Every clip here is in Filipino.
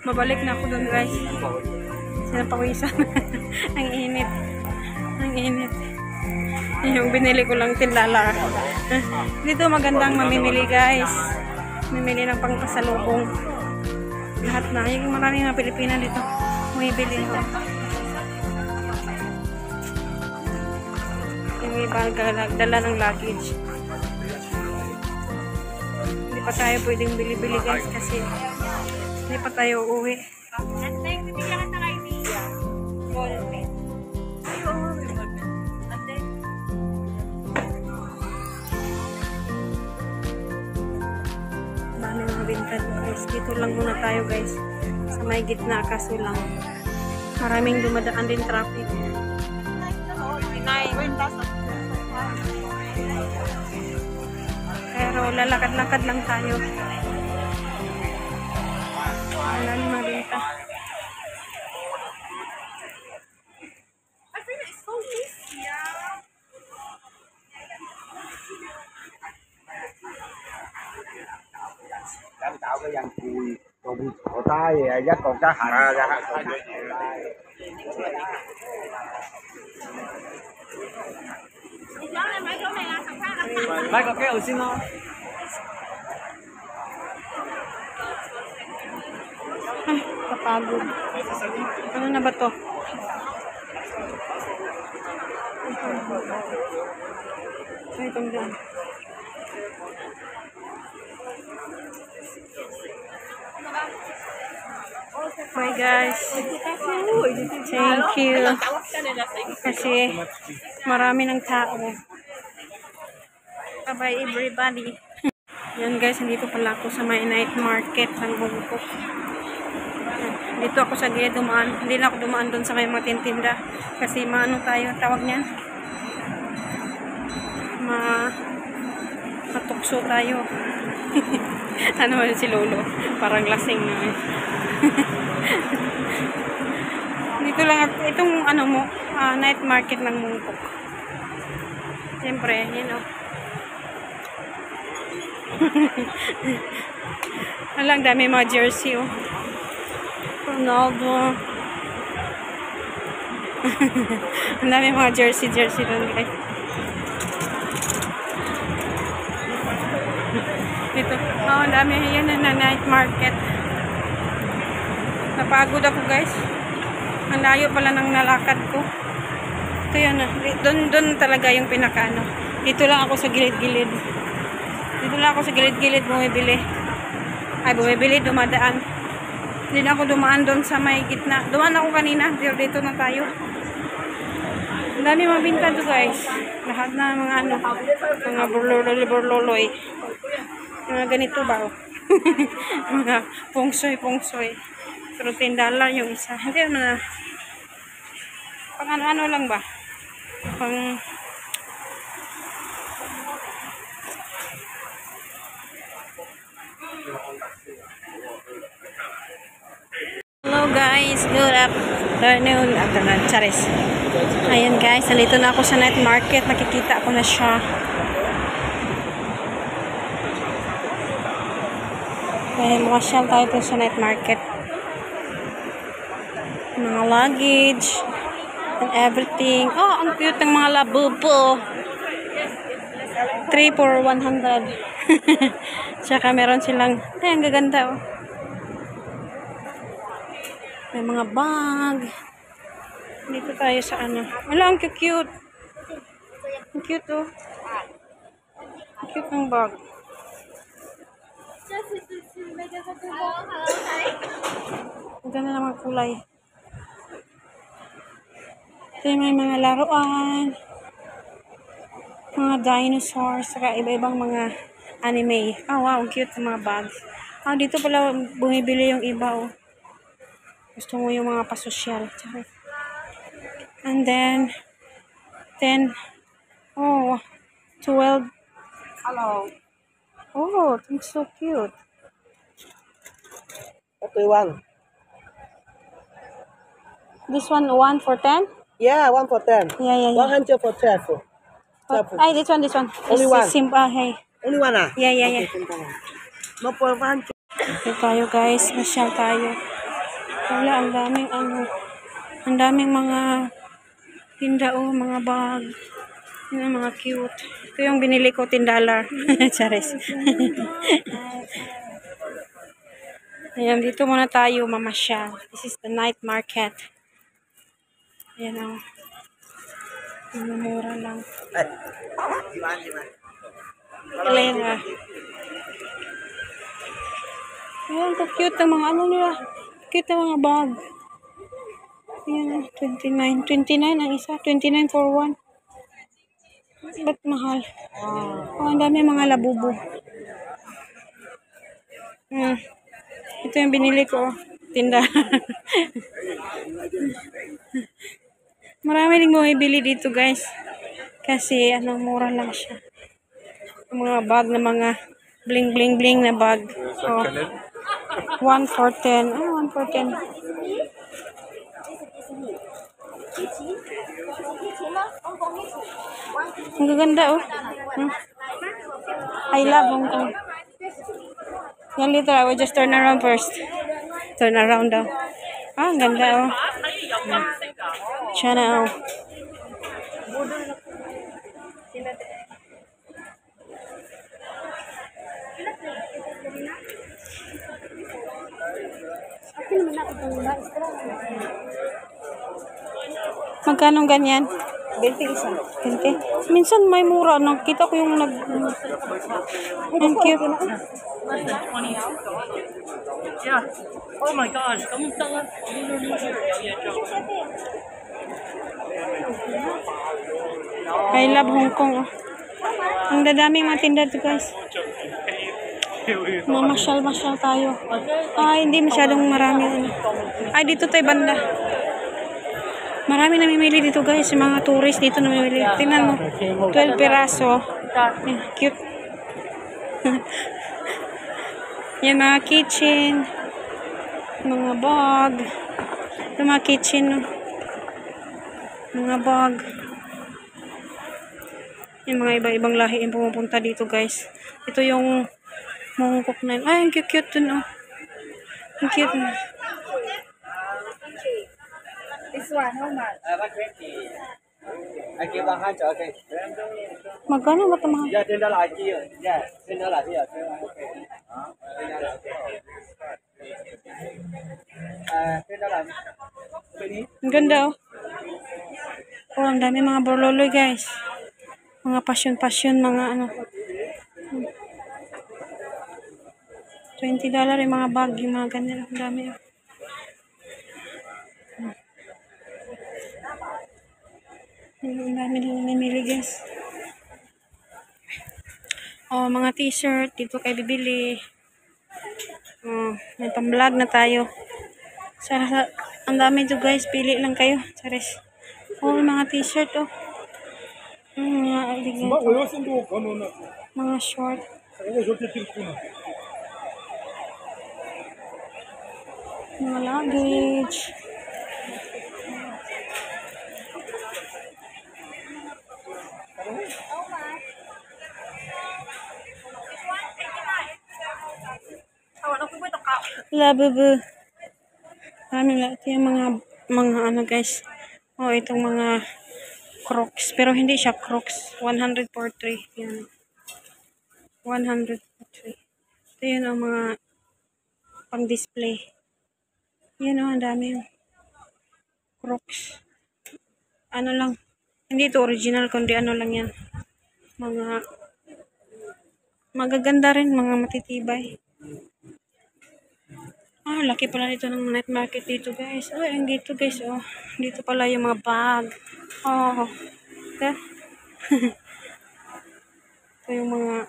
Babalik na ako doon, guys. Sinapawisan. Ang init. Ang init. Yung binili ko lang tindala. Dito magandang mamimili, guys. Mamimili ng pangpasalubong. Lahat na. Yung maraming mga Pilipina dito. Bumibili ko. Yung iba dala ng luggage. Hindi pa tayo pwedeng bili-bili, guys, kasi hindi pa tayo uuwi. Dami mga bintad, guys. Dito lang muna tayo, guys. Sa may gitna, kaso lang maraming dumadaan din traffic. Pero lalakad-lakad lang tayo. Wala ni mabenta. Đang tạo cái dàn cùi cổ tay dắt còn cá hạt ra mấy có cái ở xin không? Ay, kapagod. Ano na ba to? Ay, itong dyan. Hi guys. Thank you. Kasi marami ng tao. Bye everybody. Yan guys, nandito pala ako sa may night market ng Bangkok. Dito ako sa gilid dumaan. Hindi na ako dumaan doon sa may mga tintinda. Kasi maano tayo, tawag niyan? Matukso tayo. Ano ba si Lolo? Parang lasing na. Dito lang at itong ano mo, night market ng Bangkok. Siyempre, you know. Alang dami mga jersey, oh. Ronaldo. Ang dami mga jersey doon, guys. Dito. Oh, ang dami. Yan na night market. Napagod ako, guys. Ang layo pala ng nalakad ko. Ito yan na. Doon talaga yung pinakaano. Dito lang ako sa gilid-gilid. Dito lang ako sa gilid-gilid bumibili. Ay, bumibili, dumadaan. Hindi na ako dumaan doon sa may gitna. Dumaan ako kanina. Dito na tayo. Ang dami mga binta to, guys. Lahat na mga ano. Mga burloloy. Mga ganito ba? Oh? Mga pungsoy. Pero $10 yung isa. Hindi na. Pang ano lang ba? Pang hello guys, good afternoon. Charis. Ayan guys, nandito na ako sa night market. Nakikita ko na siya. Okay, makasyal tayo ito sa night market. Mga luggage and everything. Oh, ang cute ng mga labubo. 3 for 100. Tsaka meron silang, ay, ang gaganda, oh. May mga bag. Dito tayo sa ano. Wala, ang cute. Ang cute, oh. Ang cute ng bag. Ang ganda ng mga kulay. Ito yung may mga laruan. Mga dinosaurs. Saka iba-ibang mga anime. Oh, wow. Ang cute ng mga bags. Oh, dito pala bumibili yung iba, oh. Gusto mo yung mga pasosyal. And then, oh, 12. hello Oh, it's so cute. what do you want? This one 1 for 10? Yeah, 1 for 10. Yeah. 100 for 12. Ay, this one. Only one. Simple, hey. Only one ah? Yeah. Okay, no for 100. Okay tayo guys, masyal tayo. Wala, ang daming ano, ang daming mga tinda mga bag. Yung mga cute. Ito yung binili ko, $10. Charis. Ayan, dito muna tayo mamasyal. This is the night market. Ayan o. Mura lang. Kalera. Ayan, cute ang mga ano nila. Cute ang mga bag. Ayan, 29. 29 ang isa. 29 for one. Ba't mahal? Oh, ang dami mga labubo. Ito yung binili ko. Tinda. Marami rin bumibili dito guys. Kasi mura lang siya. Mga bag na mga bling bling bling na bag. Oh, 1 for 10. 1 for 10. Ang gaganda oh. I love Hong Kong. Yan later, I will just turn around first. Turn around daw. Ang ganda oh. Sana oh. Magkano ganyan? 20 isa. 20. Minsan may mura. Nakita ko yung ang cute. Yeah. Oh my gosh. I love Hong Kong. Oh. Ang dadaming mga tinda dito guys. Mamasyal-masyal tayo. Hindi masyadong marami. Ay, dito tayo banda. Marami namimili dito guys. Yung mga tourist dito namimili. Tingnan mo. 12 piraso. Cute. Yan mga kitchen. Mga bag. Ito mga kitchen. No? Mga bag. Yung mga iba-ibang lahi yung pumupunta dito guys. Ito yung mongkok na yun. Ay, ang cute dun oh. Ang cute na. This one, how much? 120. I give 100, okay. Magkano ba ito mga? Yeah, $10 I give you. Yeah, $10 here. $10, okay. $10. Ang ganda oh. Oh, ang dami mga borloloy guys. Mga passion, mga ano. $20 yung mga bag, yung mga ganyan. Ang dami oh. Ang dami na namimili guys. Oh, mga t-shirt. Dito kayo bibili. Oh, may pang-vlog na tayo. Ang dami dito guys. Pili lang kayo. Charis. Oh, mga t-shirt oh. Mga short. Mga luggage. Labubu. Ito yung mga ano guys. Oh, itong mga Crocs. Pero hindi siya Crocs. 100 for 3. Yan. 100 for 3. Ito yun ang mga pang-display. Yan o, ang dami yung Crocs. Ano lang. Hindi ito original, kundi ano lang yan. Mga magaganda rin, mga matitibay. Laki pala dito ng night market dito guys. Ay, ang dito guys, oh. Dito pala yung mga bag. Oh. Ito. Ito yung mga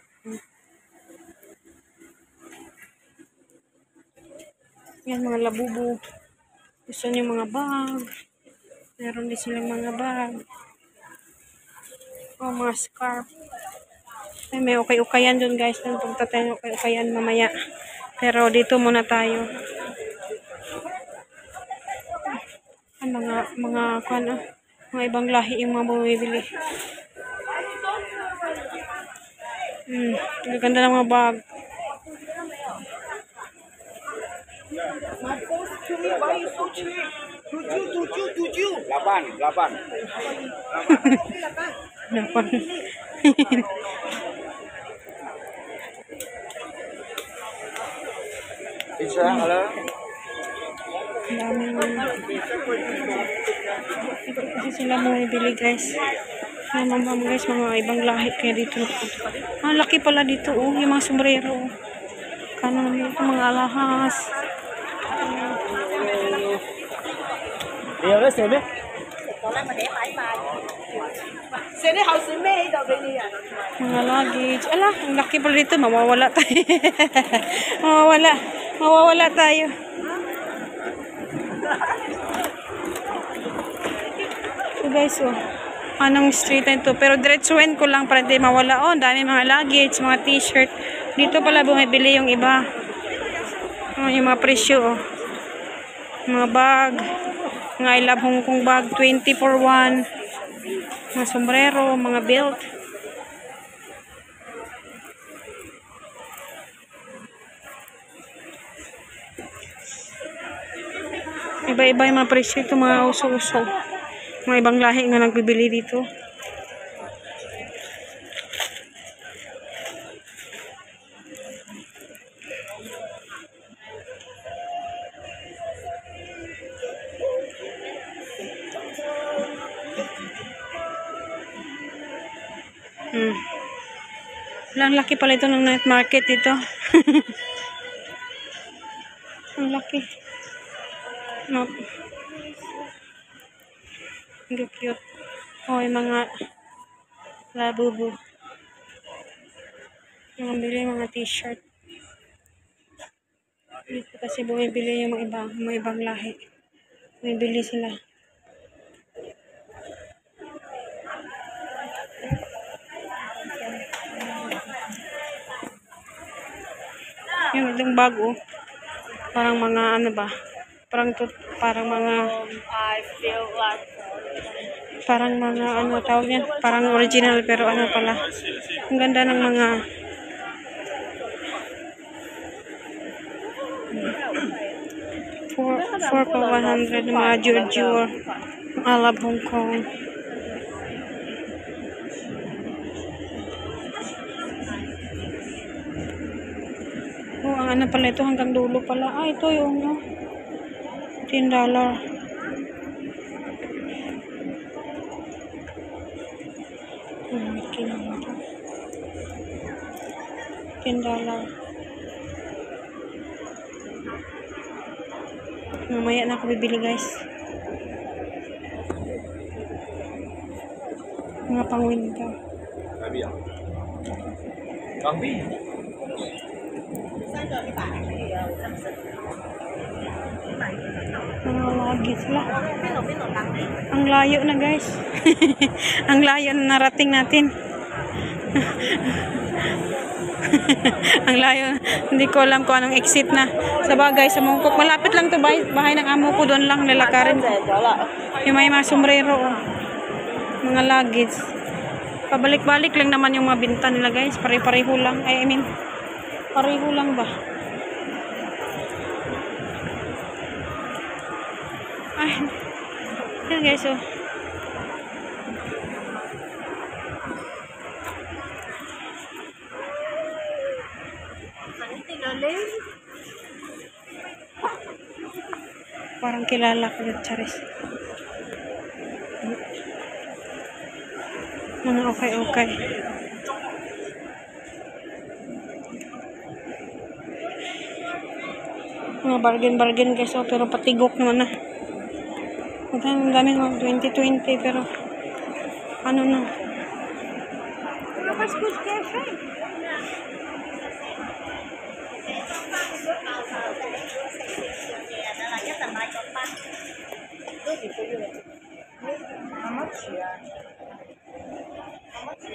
yan, mga labubo. Gusto nyo mga bag. Meron din silang mga bag. Oh, mga scarf. Ay, may ukay-ukayan dun guys. Punta tayo ukay-ukayan mamaya. Pero dito muna tayo. Mga ibang lahi yung mga bumibili. Ganda ng mga bag. to me, why you so cheap? Tuju. 8. Dapat. Isa, ala. Dami kasi sila bumibili guys. Mamam guys, mga ibang lahi kaya dito. Laki pala dito oh, yung mga sombrero. Kanan dito mga alahas. Mga luggage. Ang laki pala dito. Mawawala tayo. Mawawala tayo. So guys, anong street na ito? Pero diretsuhin ko lang para di mawala. Dami mga luggage, mga t-shirt. Dito pala bumibili yung iba. Yung mga presyo, mga bag. Mga I Love Hong Kong bag, 20 for 1. Mga sombrero, mga belt. Iba-iba yung mga presyo ito, mga uso-uso. Mga ibang lahi nga nagbibili dito. Ang laki pala ito ng night market dito. Ang laki. Ang cute. Yung mga labubu. Mga bili mga t-shirt. Dito kasi bumibili yung mga ibang lahi. Bumibili sila. Yung itong bago, parang mga ano ba? Parang mga ano tawag niya, parang original pero ano pala. Ang ganda ng mga for 100 mga Giorgio, I Love Hong Kong. Ang ano pala ito hanggang dulo pala. Ito yung $10. $10. Mamaya na ako bibili guys. Mga pang-winter. Mga lagi sila. Ang layo na guys. Ang layo na narating natin. Ang layo. Hindi ko alam kung anong exit na. Sa bagay, sa Mongkok. Malapit lang to bahay ng amo ko. Doon lang lalakarin. Yung may mga sombrero. Mga luggage. Pabalik-balik lang naman yung mga binta nila guys. Pare-pareho lang. I mean, pareho lang ba? Yan guys, parang kilala ko yung Charis. Mga okay. Mga bargain guys, pero patigok naman na. Ang dami naman 2020 pero ano na.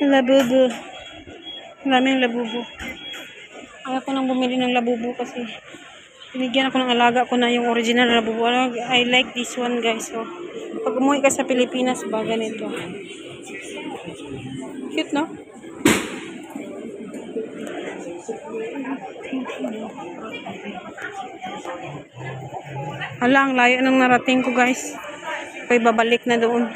Labubu. Ang daming labubu. Ayaw ko nang bumili ng labubu kasi binigyan ako ng alaga ko na yung original labubu. I like this one guys. So, pag umuwi ka sa Pilipinas, ba ganito. Cute, no? Hala, ang layo nang narating ko guys. Ako'y babalik na doon.